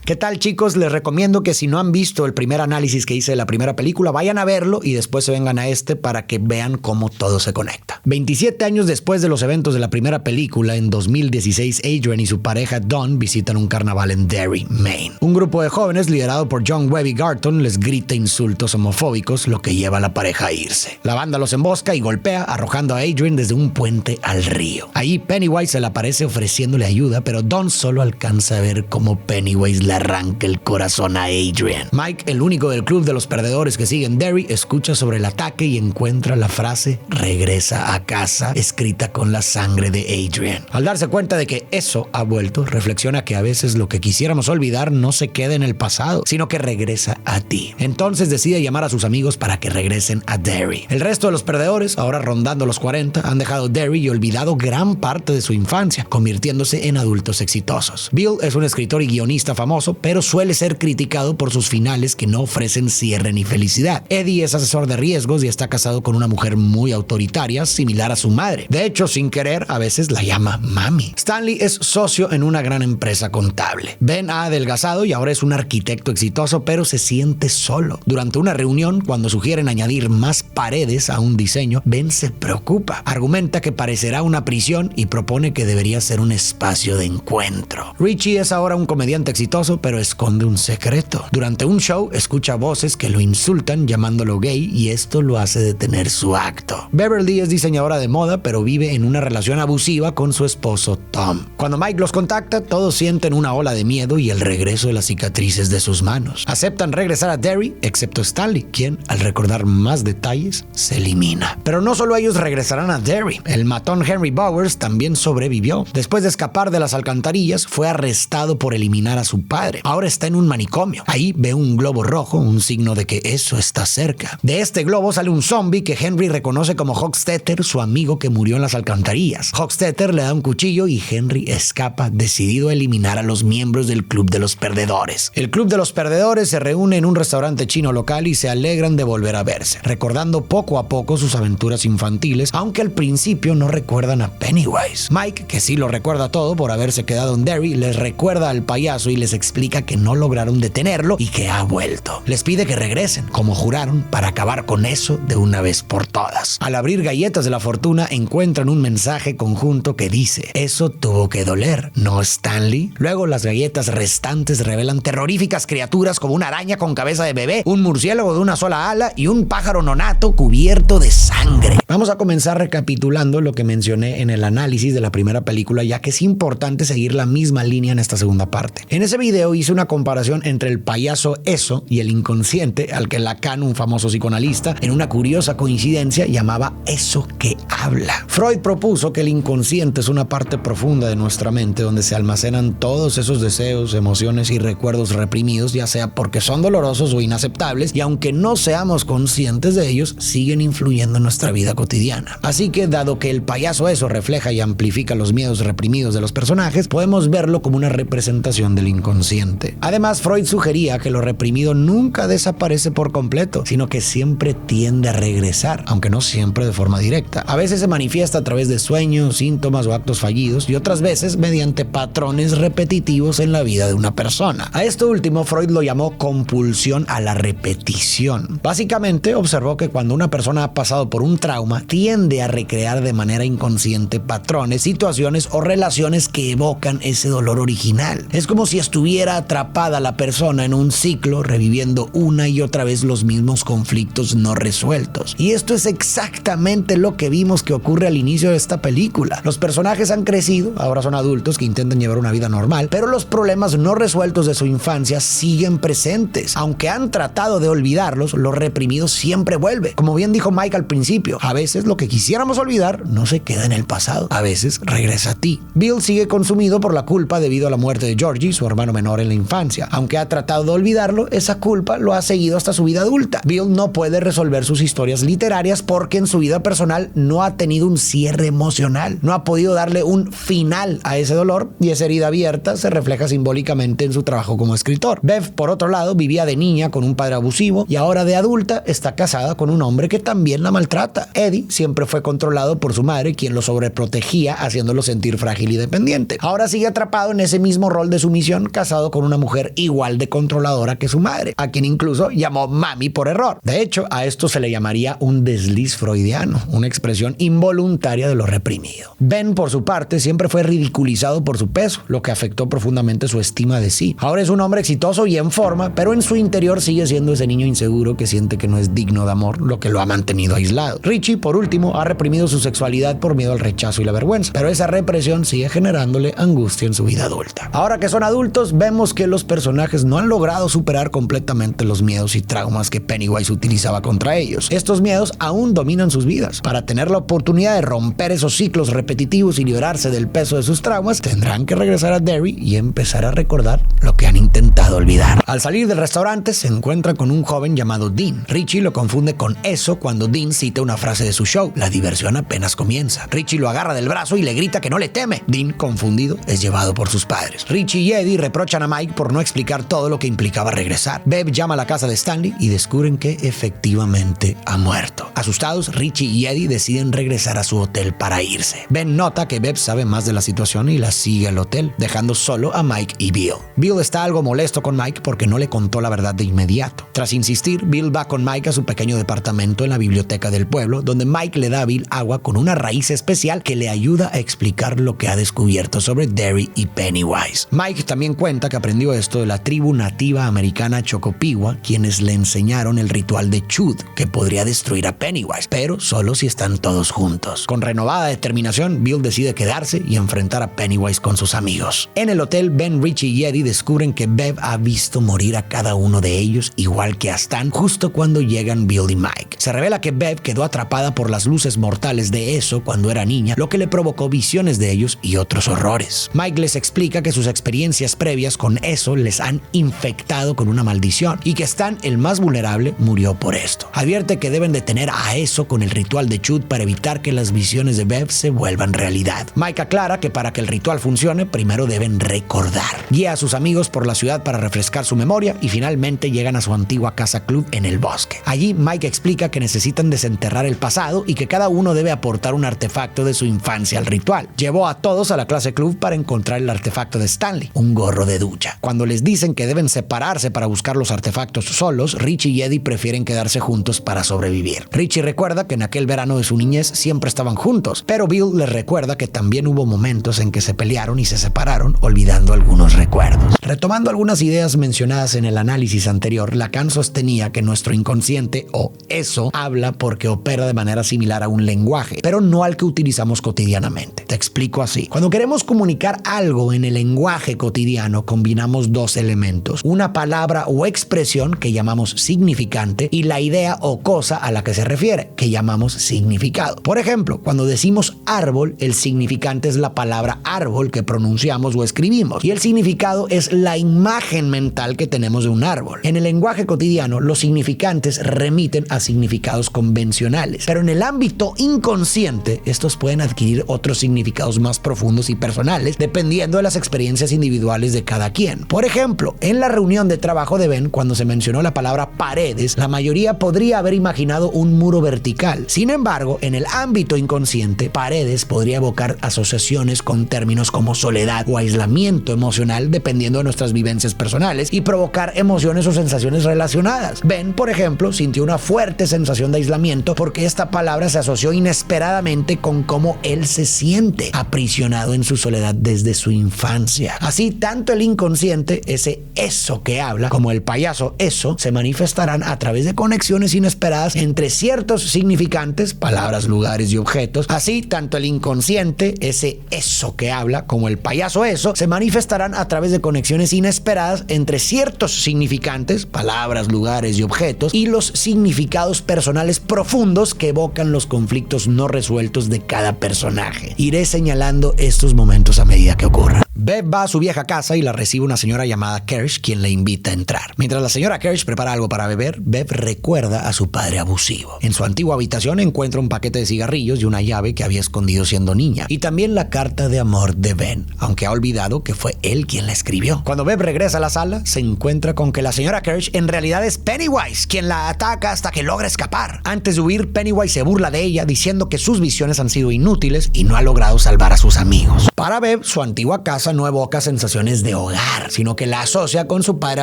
¿Qué tal, chicos? Les recomiendo que si no han visto el primer análisis que hice de la primera película, vayan a verlo y después se vengan a este para que vean cómo todo se conecta. 27 años después de los eventos de la primera película, en 2016, Adrian y su pareja Dawn visitan un carnaval en Derry, Maine. Un grupo de jóvenes liderado por John Webby Garton les grita insultos homofóbicos, lo que lleva a la pareja a irse. La banda los embosca y golpea, arrojando a Adrian desde un puente al río. Ahí Pennywise se le aparece ofreciéndole ayuda, pero Dawn solo alcanza a ver cómo Pennywise le arranca el corazón a Adrian. Mike, el único del club de los perdedores que sigue en Derry, escucha sobre el ataque y encuentra la frase "regresa a casa" escrita con la sangre de Adrian. Al darse cuenta de que eso ha vuelto, reflexiona que a veces lo que quisiéramos olvidar no se queda en el pasado, sino que regresa a ti. Entonces decide llamar a sus amigos para que regresen a Derry. El resto de los perdedores, ahora rondando los 40, han dejado Derry y olvidado gran parte de su infancia, convirtiéndose en adultos exitosos. Bill es un escritor y guionista famoso, pero suele ser criticado por sus finales que no ofrecen cierre ni felicidad. Eddie es asesor de riesgos y está casado con una mujer muy autoritaria, similar a su madre. De hecho, sin querer, a veces la llama mami. Stanley es socio en una gran empresa contable. Ben ha adelgazado y ahora es un arquitecto exitoso, pero se siente solo. Durante una reunión, cuando sugieren añadir más paredes a un diseño, Ben se preocupa. Argumenta que parecerá una prisión y propone que debería ser un espacio de encuentro. Richie es ahora un comediante exitoso, pero esconde un secreto. Durante un show, escucha voces que lo insultan llamándolo gay y esto lo hace detener su acto. Beverly es diseñadora de moda, pero vive en una relación abusiva con su esposo Tom. Cuando Mike los contacta, todos sienten una ola de miedo y el regreso de las cicatrices de sus manos. Aceptan regresar a Derry, excepto Stanley, quien, al recordar más detalles, se elimina. Pero no solo ellos regresarán a Derry. El matón Henry Bowers también sobrevivió. Después de escapar de las alcantarillas, fue arrestado por eliminar a su padre. Ahora está en un manicomio. Ahí ve un globo rojo, un signo de que eso está cerca. De este globo sale un zombie que Henry reconoce como Hochstetter, su amigo que murió en las alcantarillas. Hochstetter le da un cuchillo y Henry escapa, decidido a eliminar a los miembros del Club de los Perdedores. El Club de los Perdedores se reúne en un restaurante chino local y se alegran de volver a verse, recordando poco a poco sus aventuras infantiles, aunque al principio no recuerdan a Pennywise. Mike, que sí lo recuerda todo por haberse quedado en Derry, les recuerda al payaso y les explica que no lograron detenerlo y que ha vuelto. Les pide que regresen, como juraron, para acabar con eso de una vez por todas. Al abrir galletas de la fortuna, encuentran un mensaje conjunto que dice: "Eso tuvo que doler, ¿no, Stanley?". Luego, las galletas restantes revelan terroríficas criaturas como una araña con cabeza de bebé, un murciélago de una sola ala y un pájaro nonato cubierto de sangre. Vamos a comenzar recapitulando lo que mencioné en el análisis de la primera película, ya que es importante seguir la misma línea en esta segunda parte. En ese video hice una comparación entre el payaso Eso y el inconsciente, al que Lacan, un famoso psicoanalista, en una curiosa coincidencia llamaba eso que habla. Freud propuso que el inconsciente es una parte profunda de nuestra mente donde se almacenan todos esos deseos, emociones y recuerdos reprimidos, ya sea porque son dolorosos o inaceptables, y aunque no seamos conscientes de ellos, siguen influyendo en nuestra vida cotidiana. Así que, dado que el payaso Eso refleja y amplifica los miedos reprimidos de los personajes, podemos verlo como una representación del inconsciente. Además, Freud sugería que lo reprimido nunca desaparece por completo, sino que siempre tiende a regresar, aunque no siempre de forma directa. A veces se manifiesta a través de sueños, síntomas o actos fallidos, y otras veces mediante patrones repetitivos en la vida de una persona. A esto último, Freud lo llamó compulsión a la repetición. Básicamente, observó que cuando una persona ha pasado por un trauma, tiende a recrear de manera inconsciente patrones, situaciones o relaciones que evocan ese dolor original. Es como si estuviera atrapada la persona en un ciclo, reviviendo una y otra vez los mismos conflictos no resueltos. Y esto es exactamente lo que vimos que ocurre al inicio de esta película. Los personajes han crecido, ahora son adultos que intentan llevar una vida normal, pero los problemas no resueltos de su infancia siguen presentes. Aunque han tratado de olvidarlos, lo reprimido siempre vuelve. Como bien dijo Mike al principio, a veces lo que quisiéramos olvidar no se queda en el pasado, a veces regresa a ti. Bill sigue consumido por la culpa debido a la muerte de Georgie, su hermano menor en la infancia. Aunque ha tratado de olvidarlo, esa culpa lo ha seguido hasta su vida adulta. Bill no puede resolver sus historias literarias porque en su vida personal no ha tenido un cierre emocional, no ha podido darle un final a ese dolor, y esa herida abierta se refleja simbólicamente en su trabajo como escritor. Bev, por otro lado, vivía de niña con un padre abusivo y ahora de adulta está casada con un hombre que también la maltrata. Eddie siempre fue controlado por su madre, quien lo sobreprotegía, haciéndolo sentir frágil y dependiente. Ahora sigue atrapado en ese mismo rol de sumisión, casado casado con una mujer igual de controladora que su madre, a quien incluso llamó mami por error. De hecho, a esto se le llamaría un desliz freudiano, una expresión involuntaria de lo reprimido. Ben, por su parte, siempre fue ridiculizado por su peso, lo que afectó profundamente su estima de sí. Ahora es un hombre exitoso y en forma, pero en su interior sigue siendo ese niño inseguro que siente que no es digno de amor, lo que lo ha mantenido aislado. Richie, por último, ha reprimido su sexualidad por miedo al rechazo y la vergüenza, pero esa represión sigue generándole angustia en su vida adulta. Ahora que son adultos, vemos que los personajes no han logrado superar completamente los miedos y traumas que Pennywise utilizaba contra ellos. Estos miedos aún dominan sus vidas. Para tener la oportunidad de romper esos ciclos repetitivos y liberarse del peso de sus traumas, tendrán que regresar a Derry y empezar a recordar lo que han intentado olvidar. Al salir del restaurante, se encuentra con un joven llamado Dean. Richie lo confunde con eso cuando Dean cita una frase de su show: la diversión apenas comienza. Richie lo agarra del brazo y le grita que no le teme. Dean, confundido, es llevado por sus padres. Richie y Eddie reprochan a Mike por no explicar todo lo que implicaba regresar. Bev llama a la casa de Stanley y descubren que efectivamente ha muerto. Asustados, Richie y Eddie deciden regresar a su hotel para irse. Ben nota que Bev sabe más de la situación y la sigue al hotel, dejando solo a Mike y Bill. Bill está algo molesto con Mike porque no le contó la verdad de inmediato. Tras insistir, Bill va con Mike a su pequeño departamento en la biblioteca del pueblo, donde Mike le da a Bill agua con una raíz especial que le ayuda a explicar lo que ha descubierto sobre Derry y Pennywise. Mike también cuenta que aprendió esto de la tribu nativa americana Chocopiwa, quienes le enseñaron el ritual de Chud, que podría destruir a Pennywise, pero solo si están todos juntos. Con renovada determinación, Bill decide quedarse y enfrentar a Pennywise con sus amigos. En el hotel, Ben, Richie y Eddie descubren que Bev ha visto morir a cada uno de ellos, igual que a Stan, justo cuando llegan Bill y Mike. Se revela que Bev quedó atrapada por las luces mortales de eso cuando era niña, lo que le provocó visiones de ellos y otros horrores. Mike les explica que sus experiencias previas con eso les han infectado con una maldición y que Stan, el más vulnerable, murió por esto. Advierte que deben detener a eso con el ritual de Chud para evitar que las visiones de Bev se vuelvan realidad. Mike aclara que para que el ritual funcione, primero deben recordar. Guía a sus amigos por la ciudad para refrescar su memoria y finalmente llegan a su antigua casa club en el bosque. Allí, Mike explica que necesitan desenterrar el pasado y que cada uno debe aportar un artefacto de su infancia al ritual. Llevó a todos a la clase club para encontrar el artefacto de Stanley, un gorro de ducha. Cuando les dicen que deben separarse para buscar los artefactos solos, Richie y Eddie prefieren quedarse juntos para sobrevivir. Richie recuerda que en aquel verano de su niñez siempre estaban juntos, pero Bill les recuerda que también hubo momentos en que se pelearon y se separaron, olvidando algunos recuerdos. Retomando algunas ideas mencionadas en el análisis anterior, Lacan sostenía que nuestro inconsciente, o eso, habla porque opera de manera similar a un lenguaje, pero no al que utilizamos cotidianamente. Te explico así. Cuando queremos comunicar algo en el lenguaje cotidiano, combinamos dos elementos: una palabra o expresión que llamamos significante y la idea o cosa a la que se refiere, que llamamos significado. Por ejemplo, cuando decimos árbol, el significante es la palabra árbol que pronunciamos o escribimos, y el significado es la imagen mental que tenemos de un árbol. En el lenguaje cotidiano, los significantes remiten a significados convencionales, pero en el ámbito inconsciente, estos pueden adquirir otros significados más profundos y personales, dependiendo de las experiencias individuales de cada quien. Por ejemplo, en la reunión de trabajo de Ben, cuando se mencionó la palabra paredes, la mayoría podría haber imaginado un muro vertical. Sin embargo, en el ámbito inconsciente, paredes podría evocar asociaciones con términos como soledad o aislamiento emocional, dependiendo de nuestras vivencias personales, y provocar emociones o sensaciones relacionadas. Ben, por ejemplo, sintió una fuerte sensación de aislamiento porque esta palabra se asoció inesperadamente con cómo él se siente aprisionado en su soledad desde su infancia. Así, tanto el inconsciente, ese eso que habla, como el payaso eso, se manifestarán a través de conexiones inesperadas entre ciertos significantes, palabras, lugares y objetos. Así, tanto el inconsciente, ese eso que habla, como el payaso eso, se manifestarán a través de conexiones inesperadas entre ciertos significantes, palabras, lugares y objetos, y los significados personales profundos que evocan los conflictos no resueltos de cada personaje. Iré señalando estos momentos a medida que ocurran. Bev va a su vieja casa y la recibe una señora llamada Kersh, quien le invita a entrar. Mientras la señora Kersh prepara algo para beber, Bev recuerda a su padre abusivo. En su antigua habitación encuentra un paquete de cigarrillos y una llave que había escondido siendo niña, y también la carta de amor de Ben, aunque ha olvidado que fue él quien la escribió. Cuando Bev regresa a la sala, se encuentra con que la señora Kersh en realidad es Pennywise, quien la ataca hasta que logra escapar. Antes de huir, Pennywise se burla de ella, diciendo que sus visiones han sido inútiles y no ha logrado salvar a sus amigos. Para Bev, su antigua casa casa no evoca sensaciones de hogar, sino que la asocia con su padre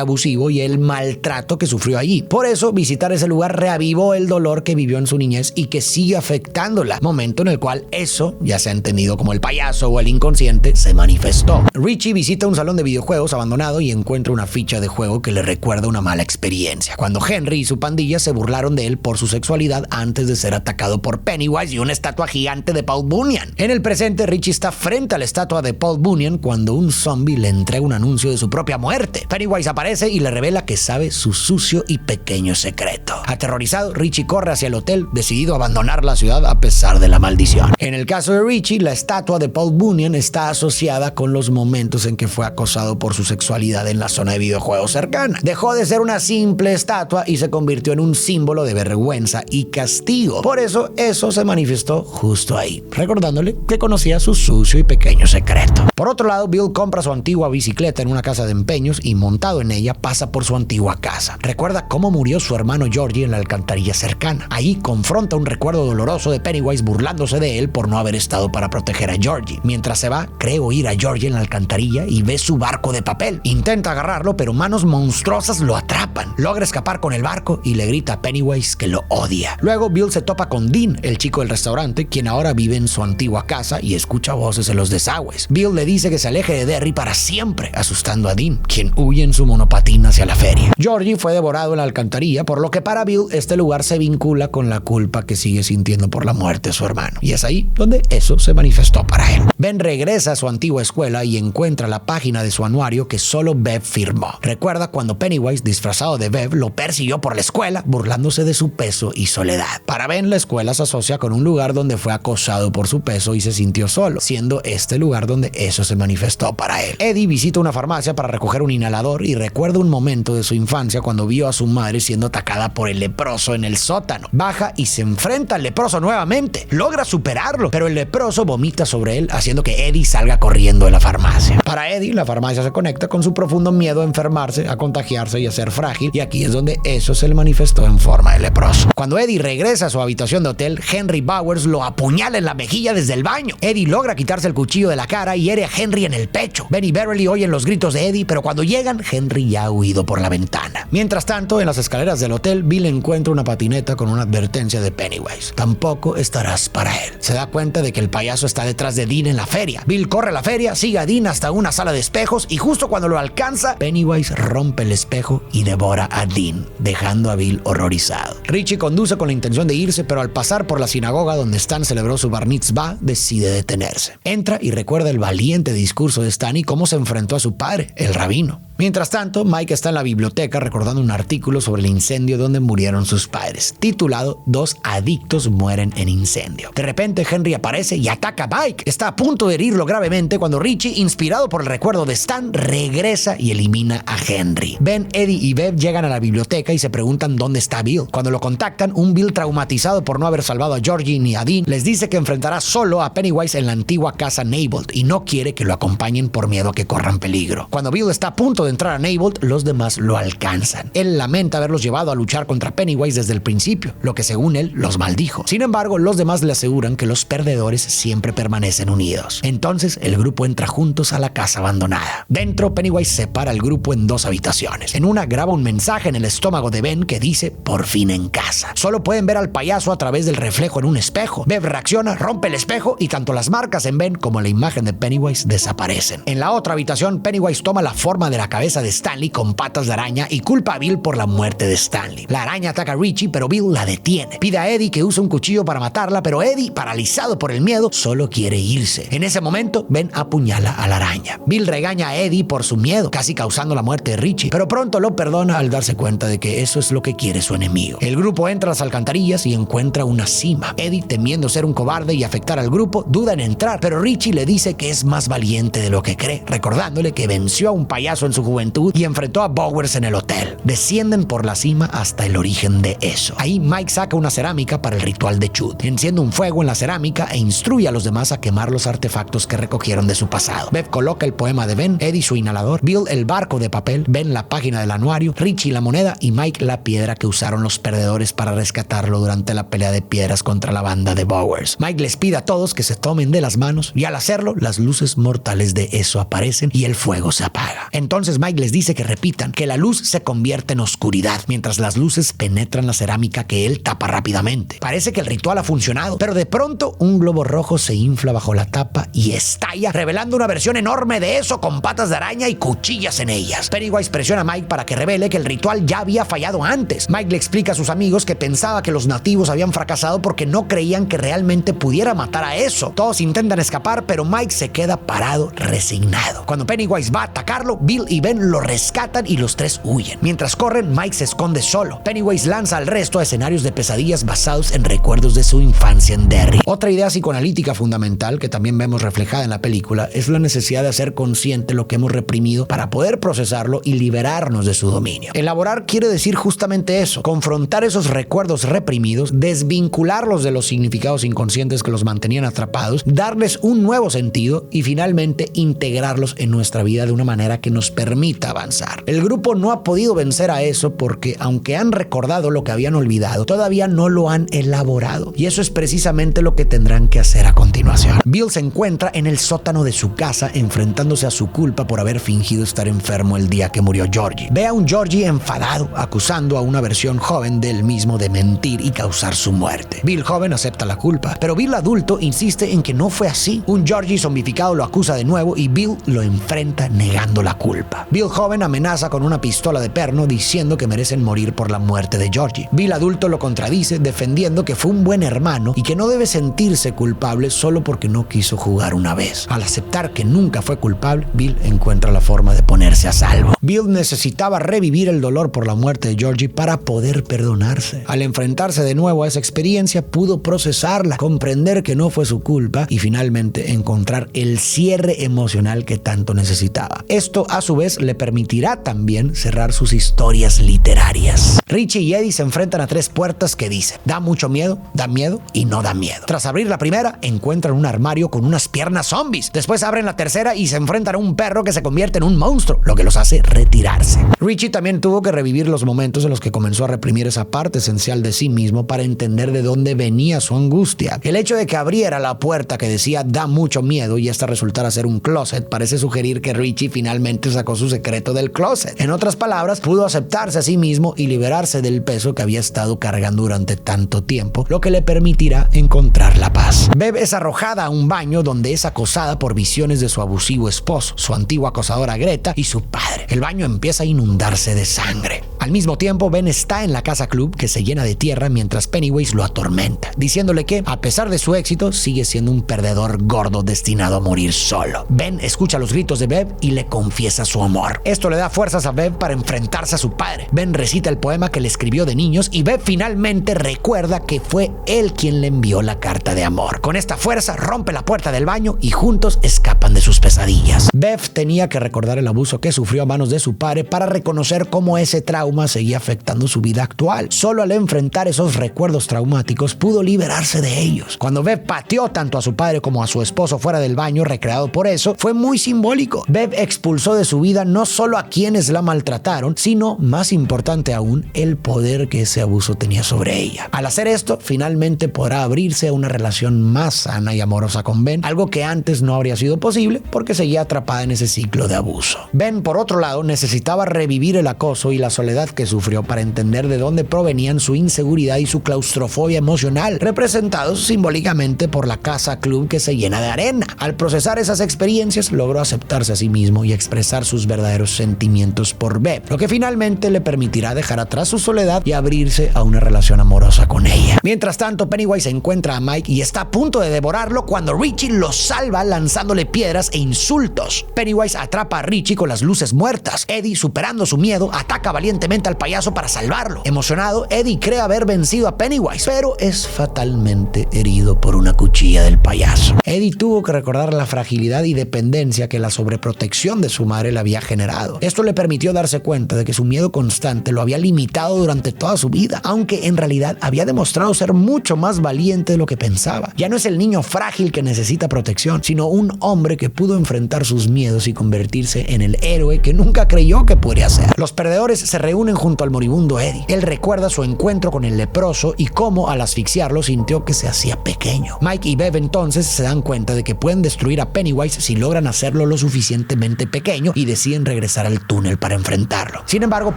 abusivo y el maltrato que sufrió allí. Por eso, visitar ese lugar reavivó el dolor que vivió en su niñez y que sigue afectándola, momento en el cual eso, ya sea entendido como el payaso o el inconsciente, se manifestó. Richie visita un salón de videojuegos abandonado y encuentra una ficha de juego que le recuerda una mala experiencia, cuando Henry y su pandilla se burlaron de él por su sexualidad antes de ser atacado por Pennywise y una estatua gigante de Paul Bunyan. En el presente, Richie está frente a la estatua de Paul Bunyan cuando un zombie le entrega un anuncio de su propia muerte. Pennywise aparece y le revela que sabe su sucio y pequeño secreto. Aterrorizado, Richie corre hacia el hotel, decidido a abandonar la ciudad a pesar de la maldición. En el caso de Richie, la estatua de Paul Bunyan está asociada con los momentos en que fue acosado por su sexualidad en la zona de videojuegos cercana. Dejó de ser una simple estatua y se convirtió en un símbolo de vergüenza y castigo. Por eso se manifestó justo ahí, recordándole que conocía su sucio y pequeño secreto. Por otro lado, Bill compra su antigua bicicleta en una casa de empeños y, montado en ella, pasa por su antigua casa. Recuerda cómo murió su hermano Georgie en la alcantarilla cercana. Allí confronta un recuerdo doloroso de Pennywise burlándose de él por no haber estado para proteger a Georgie. Mientras se va, cree oír a Georgie en la alcantarilla y ve su barco de papel. Intenta agarrarlo, pero manos monstruosas lo atrapan. Logra escapar con el barco y le grita a Pennywise que lo odia. Luego, Bill se topa con Dean, el chico del restaurante, quien ahora vive en su antigua casa y escucha voces en los desagües. Bill le dice que se aleje de Derry para siempre, asustando a Dean, quien huye en su monopatín hacia la feria. Georgie fue devorado en la alcantarilla, por lo que para Bill este lugar se vincula con la culpa que sigue sintiendo por la muerte de su hermano. Y es ahí donde eso se manifestó para él. Ben regresa a su antigua escuela y encuentra la página de su anuario que solo Bev firmó. Recuerda cuando Pennywise, disfrazado de Bev, lo persiguió por la escuela, burlándose de su peso y soledad. Para Ben, la escuela se asocia con un lugar donde fue acosado por su peso y se sintió solo, siendo este lugar donde eso se manifestó para él. Eddie visita una farmacia para recoger un inhalador y recuerda un momento de su infancia cuando vio a su madre siendo atacada por el leproso en el sótano. Baja y se enfrenta al leproso nuevamente. Logra superarlo, pero el leproso vomita sobre él, haciendo que Eddie salga corriendo de la farmacia. Para Eddie, la farmacia se conecta con su profundo miedo a enfermarse, a contagiarse y a ser frágil, y aquí es donde eso se le manifestó en forma de leproso. Cuando Eddie regresa a su habitación de hotel, Henry Bowers lo apuñala en la mejilla desde el baño. Eddie logra quitarse el cuchillo de la cara y hiere a Henry en el pecho. Ben y Beverly oyen los gritos de Eddie, pero cuando llegan, Henry ya ha huido por la ventana. Mientras tanto, en las escaleras del hotel, Bill encuentra una patineta con una advertencia de Pennywise: tampoco estarás para él. Se da cuenta de que el payaso está detrás de Dean en la feria. Bill corre a la feria, sigue a Dean hasta una sala de espejos y justo cuando lo alcanza, Pennywise rompe el espejo y devora a Dean, dejando a Bill horrorizado. Richie conduce con la intención de irse, pero al pasar por la sinagoga donde Stan celebró su bar mitzvah, decide detenerse. Entra y recuerda el valiente discurso de Stan y cómo se enfrentó a su padre, el rabino. Mientras tanto, Mike está en la biblioteca recordando un artículo sobre el incendio donde murieron sus padres, titulado "Dos adictos mueren en incendio". De repente, Henry aparece y ataca a Mike. Está a punto de herirlo gravemente cuando Richie, inspirado por el recuerdo de Stan, regresa y elimina a Henry. Ben, Eddie y Bev llegan a la biblioteca y se preguntan dónde está Bill. Cuando lo contactan, un Bill traumatizado por no haber salvado a Georgie ni a Dean les dice que enfrentará solo a Pennywise en la antigua casa Neibolt y no quiere que lo acompañen por miedo a que corran peligro. Cuando Bill está a punto de entrar a Neibolt, los demás lo alcanzan. Él lamenta haberlos llevado a luchar contra Pennywise desde el principio, lo que según él los maldijo. Sin embargo, los demás le aseguran que los perdedores siempre permanecen unidos. Entonces, el grupo entra juntos a la casa abandonada. Dentro, Pennywise separa el grupo en dos habitaciones. En una graba un mensaje en el estómago de Ben que dice: "Por fin en casa". Solo pueden ver al payaso a través del reflejo en un espejo. Bev reacciona, rompe el espejo y tanto las marcas en Ben como la imagen de Pennywise desaparecen. En la otra habitación, Pennywise toma la forma de la cabeza de Stanley con patas de araña y culpa a Bill por la muerte de Stanley. La araña ataca a Richie, pero Bill la detiene. Pide a Eddie que use un cuchillo para matarla, pero Eddie, paralizado por el miedo, solo quiere irse. En ese momento, Ben apuñala a la araña. Bill regaña a Eddie por su miedo, casi causando la muerte de Richie, pero pronto lo perdona al darse cuenta de que eso es lo que quiere su enemigo. El grupo entra a las alcantarillas y encuentra una cima. Eddie, temiendo ser un cobarde y afectar al grupo, duda en entrar, pero Richie le dice que es más valiente de lo que cree, recordándole que venció a un payaso en su juventud y enfrentó a Bowers en el hotel. Descienden por la cima hasta el origen de eso. Ahí Mike saca una cerámica para el ritual de Chud, enciende un fuego en la cerámica e instruye a los demás a quemar los artefactos que recogieron de su pasado. Bev coloca el poema de Ben, Eddie su inhalador, Bill el barco de papel, Ben la página del anuario, Richie la moneda y Mike la piedra que usaron los perdedores para rescatarlo durante la pelea de piedras contra la banda de Bowers. Mike les pide a todos que se tomen de las manos y al hacerlo las luces mortales de eso aparecen y el fuego se apaga. Entonces Mike les dice que repitan que la luz se convierte en oscuridad mientras las luces penetran la cerámica que él tapa rápidamente. Parece que el ritual ha funcionado, pero de pronto un globo rojo se infla bajo la tapa y estalla, revelando una versión enorme de eso con patas de araña y cuchillas en ellas. Pennywise presiona a Mike para que revele que el ritual ya había fallado antes. Mike le explica a sus amigos que pensaba que los nativos habían fracasado porque no creían que realmente pudiera matar a eso. Todos intentan escapar, pero Mike se queda parado, resignado. Cuando Pennywise va a atacarlo, Bill y Ben lo rescatan y los tres huyen. Mientras corren, Mike se esconde solo. Pennywise lanza al resto a escenarios de pesadillas basados en recuerdos de su infancia en Derry. Otra idea psicoanalítica fundamental que también vemos reflejada en la película es la necesidad de hacer consciente lo que hemos reprimido para poder procesarlo y liberarnos de su dominio. Elaborar quiere decir justamente eso, confrontar esos recuerdos reprimidos, desvincularlos de los significados inconscientes que los mantenían atrapados, darles un nuevo sentido y finalmente integrarlos en nuestra vida de una manera que nos permita avanzar. El grupo no ha podido vencer a eso porque, aunque han recordado lo que habían olvidado, todavía no lo han elaborado. Y eso es precisamente lo que tendrán que hacer a continuación. Bill se encuentra en el sótano de su casa enfrentándose a su culpa por haber fingido estar enfermo el día que murió Georgie. Ve a un Georgie enfadado, acusando a una versión joven de él mismo de mentir y causar su muerte. Bill joven acepta la culpa, pero Bill adulto insiste en que no fue así. Un Georgie zombificado lo acusa de nuevo y Bill lo enfrenta negando la culpa. Bill joven amenaza con una pistola de perno diciendo que merecen morir por la muerte de Georgie. Bill adulto lo contradice defendiendo que fue un buen hermano y que no debe sentirse culpable solo porque no quiso jugar una vez. Al aceptar que nunca fue culpable, Bill encuentra la forma de ponerse a salvo. Bill necesitaba revivir el dolor por la muerte de Georgie para poder perdonarse. Al enfrentarse de nuevo a esa experiencia, pudo procesarla, comprender que no fue su culpa y finalmente encontrar el cierre emocional que tanto necesitaba. Esto, a su vez, le permitirá también cerrar sus historias literarias. Richie y Eddie se enfrentan a tres puertas que dicen: da mucho miedo, da miedo y no da miedo. Tras abrir la primera, encuentran un armario con unas piernas zombies. Después abren la tercera y se enfrentan a un perro que se convierte en un monstruo, lo que los hace retirarse. Richie también tuvo que revivir los momentos en los que comenzó a reprimir esa parte esencial de sí mismo para entender de dónde venía su angustia. El hecho de que abriera la puerta que decía da mucho miedo y esta resultara ser un closet parece sugerir que Richie finalmente sacó su secreto del closet. En otras palabras, pudo aceptarse a sí mismo y liberarse del peso que había estado cargando durante tanto tiempo, lo que le permitirá encontrar la paz. Bev es arrojada a un baño donde es acosada por visiones de su abusivo esposo, su antigua acosadora Greta y su padre. El baño empieza a inundarse de sangre. Al mismo tiempo, Ben está en la casa club que se llena de tierra mientras Pennywise lo atormenta, diciéndole que, a pesar de su éxito, sigue siendo un perdedor gordo destinado a morir solo. Ben escucha los gritos de Bev y le confiesa su amor. Esto le da fuerzas a Bev para enfrentarse a su padre. Ben recita el poema que le escribió de niños y Bev finalmente recuerda que fue él quien le envió la carta de amor. Con esta fuerza rompe la puerta del baño y juntos escapan de sus pesadillas. Bev tenía que recordar el abuso que sufrió a manos de su padre para reconocer cómo ese trauma seguía afectando su vida actual. Solo al enfrentar esos recuerdos traumáticos pudo liberarse de ellos. Cuando Bev pateó tanto a su padre como a su esposo fuera del baño recreado por eso, fue muy simbólico. Bev expulsó de su vida no solo a quienes la maltrataron, sino, más importante aún, el poder que ese abuso tenía sobre ella. Al hacer esto, finalmente podrá abrirse a una relación más sana y amorosa con Ben, algo que antes no habría sido posible porque seguía atrapada en ese ciclo de abuso. Ben, por otro lado, necesitaba revivir el acoso y la soledad que sufrió para entender de dónde provenían su inseguridad y su claustrofobia emocional, representados simbólicamente por la casa club que se llena de arena. Al procesar esas experiencias, logró aceptarse a sí mismo y expresar sus verdaderos sentimientos por Bev, lo que finalmente le permitirá dejar atrás su soledad y abrirse a una relación amorosa con ella. Mientras tanto, Pennywise encuentra a Mike y está a punto de devorarlo cuando Richie lo salva lanzándole piedras e insultos. Pennywise atrapa a Richie con las luces muertas. Eddie, superando su miedo, ataca valientemente urgentemente al payaso para salvarlo. Emocionado, Eddie cree haber vencido a Pennywise, pero es fatalmente herido por una cuchilla del payaso. Eddie tuvo que recordar la fragilidad y dependencia que la sobreprotección de su madre le había generado. Esto le permitió darse cuenta de que su miedo constante lo había limitado durante toda su vida, aunque en realidad había demostrado ser mucho más valiente de lo que pensaba. Ya no es el niño frágil que necesita protección, sino un hombre que pudo enfrentar sus miedos y convertirse en el héroe que nunca creyó que podría ser. Los perdedores se reúnen junto al moribundo Eddie. Él recuerda su encuentro con el leproso y cómo al asfixiarlo sintió que se hacía pequeño. Mike y Bev entonces se dan cuenta de que pueden destruir a Pennywise si logran hacerlo lo suficientemente pequeño y deciden regresar al túnel para enfrentarlo. Sin embargo,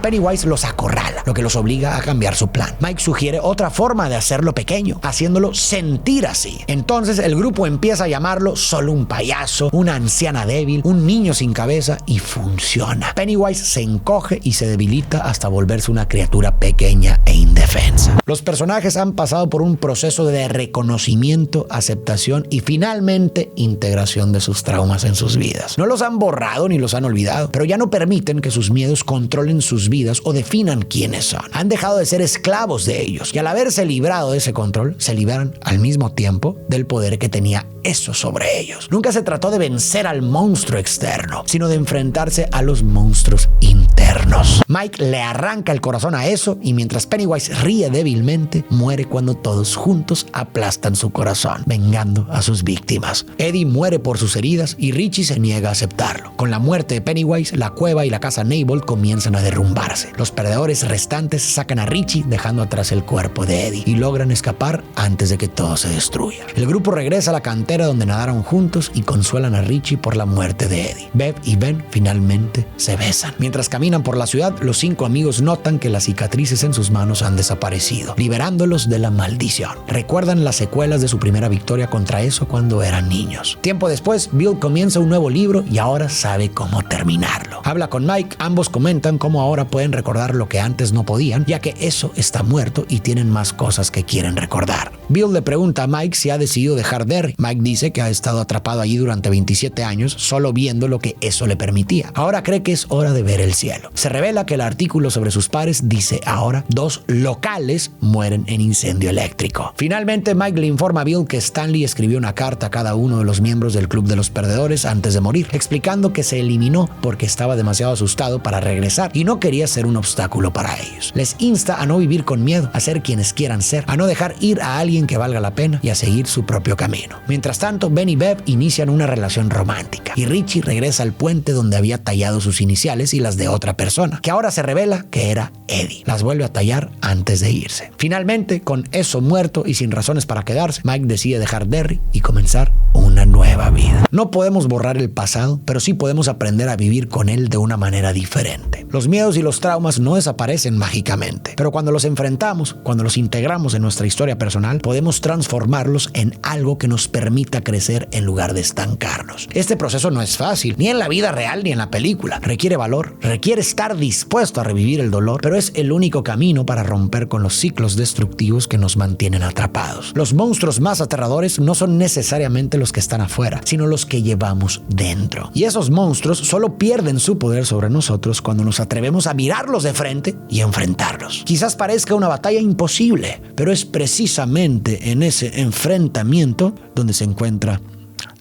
Pennywise los acorrala, lo que los obliga a cambiar su plan. Mike sugiere otra forma de hacerlo pequeño, haciéndolo sentir así. Entonces el grupo empieza a llamarlo solo un payaso, una anciana débil, un niño sin cabeza, y funciona. Pennywise se encoge y se debilita hasta volverse una criatura pequeña e indefensa. Los personajes han pasado por un proceso de reconocimiento, aceptación y finalmente integración de sus traumas en sus vidas. No los han borrado ni los han olvidado, pero ya no permiten que sus miedos controlen sus vidas o definan quiénes son. Han dejado de ser esclavos de ellos y al haberse librado de ese control, se liberan al mismo tiempo del poder que tenía eso sobre ellos. Nunca se trató de vencer al monstruo externo, sino de enfrentarse a los monstruos internos. Mike le arranca el corazón a eso y mientras Pennywise ríe débilmente, muere cuando todos juntos aplastan su corazón, vengando a sus víctimas. Eddie muere por sus heridas y Richie se niega a aceptarlo. Con la muerte de Pennywise, la cueva y la casa Neighbor comienzan a derrumbarse. Los perdedores restantes sacan a Richie dejando atrás el cuerpo de Eddie y logran escapar antes de que todo se destruya. El grupo regresa a la cantera donde nadaron juntos y consuelan a Richie por la muerte de Eddie. Bev y Ben finalmente se besan. Mientras caminan por la ciudad, los 5 amigos notan que las cicatrices en sus manos han desaparecido, liberándolos de la maldición. Recuerdan las secuelas de su primera victoria contra eso cuando eran niños. Tiempo después, Bill comienza un nuevo libro y ahora sabe cómo terminarlo. Habla con Mike, ambos comentan cómo ahora pueden recordar lo que antes no podían, ya que eso está muerto y tienen más cosas que quieren recordar. Bill le pregunta a Mike si ha decidido dejar Derry. Mike dice que ha estado atrapado allí durante 27 años solo viendo lo que eso le permitía. Ahora cree que es hora de ver el cielo. Se revela que el artículo sobre sus padres dice ahora 2 locales mueren en incendio eléctrico. Finalmente Mike le informa a Bill que Stanley escribió una carta a cada uno de los miembros del Club de los Perdedores antes de morir, explicando que se eliminó porque estaba demasiado asustado para regresar y no quería ser un obstáculo para ellos. Les insta a no vivir con miedo, a ser quienes quieran ser, a no dejar ir a alguien que valga la pena y a seguir su propio camino. Mientras tanto, Ben y Bev inician una relación romántica y Richie regresa al puente donde había tallado sus iniciales y las de otra persona, que ahora se revela que era Eddie. Las vuelve a tallar antes de irse. Finalmente, con eso muerto y sin razones para quedarse, Mike decide dejar Derry y comenzar una nueva vida. No podemos borrar el pasado, pero sí podemos aprender a vivir con él de una manera diferente. Los miedos y los traumas no desaparecen mágicamente, pero cuando los enfrentamos, cuando los integramos en nuestra historia personal, podemos transformarlos en algo que nos permita crecer en lugar de estancarnos. Este proceso no es fácil, ni en la vida real ni en la película. Requiere valor, requiere estar dispuesto a revivir el dolor, pero es el único camino para romper con los ciclos destructivos que nos mantienen atrapados. Los monstruos más aterradores no son necesariamente los que están afuera, sino los que llevamos dentro. Y esos monstruos solo pierden su poder sobre nosotros cuando nos atrevemos a mirarlos de frente y enfrentarlos. Quizás parezca una batalla imposible, pero es precisamente en ese enfrentamiento donde se encuentra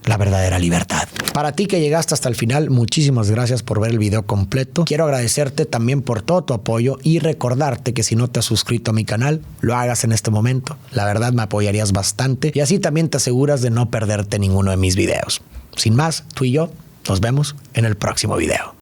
la verdadera libertad. Para ti que llegaste hasta el final, muchísimas gracias por ver el video completo. Quiero agradecerte también por todo tu apoyo y recordarte que si no te has suscrito a mi canal, lo hagas en este momento. La verdad me apoyarías bastante y así también te aseguras de no perderte ninguno de mis videos. Sin más, tú y yo nos vemos en el próximo video.